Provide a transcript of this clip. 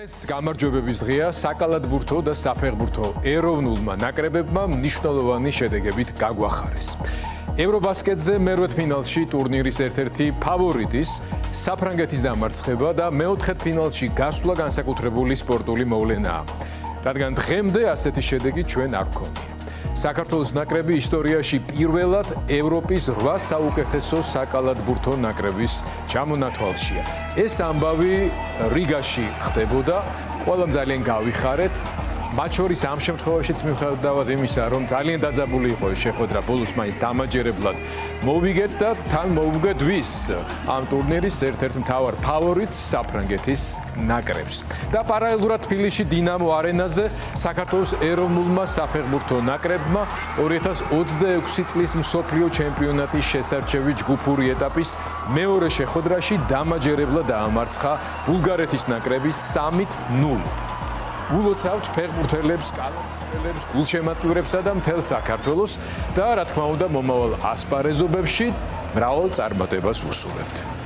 დღეს გამარჯვებების დღეა საკალათბურთო და საფეხბურთო ეროვნულმა ნაკრებებმა მნიშვნელოვანი შედეგებით გაგვახარეს. ევრობასკეტზე მერვედფინალში ტურნირის ერთ-ერთი ფავორიტის საფრანგეთის დამარცხება და მეოთხედფინალში გასვლა განსაკუთრებული სპორტული მოვლენაა. რადგან დღემდე ასეთი შედეგი ჩვენ არ გვქონია. საქართველოს ნაკრები ისტორიაში პირველად ევროპის 8 საუკეთესო საკალათბურთო ნაკრების ჩამონათვალშია. ეს ამბავი რიგაში ხდებოდა, ყველამ ძალიან გავიხარეთ. მათ შორის ამ შემთხვევაშიც მიუხედავად იმისა, რომ ძალიან დაძაბული იყო ეს შეხვედრა, ბოლოს მაინც დამაჯერებლად მოვიგეთ და თან მოვუგეთ ვის ამ ტურნირის ერთ-ერთ მთავარ ფავორიტს საფრანგეთის ნაკრებს. და პარალელურად თბილისში დინამო არენაზე საქართველოს ეროვნულმა საფეხბურთო ნაკრებმა 2026 წლის მსოფლიო ჩემპიონატის შესარჩევი ჯგუფური ეტაპის მეორე შეხვედრაში დამაჯერებლად დაამარცხა ბულგარეთის ნაკრები 3-0. ულოცავთ ფეხბურთელებს, კალათბურთელებს, გულშემატკივრებსა და მთელ საქართველოს და რა თქმა უნდა მომავალ ასპარეზობებში მრავალ წარმატებას ვუსურვებთ.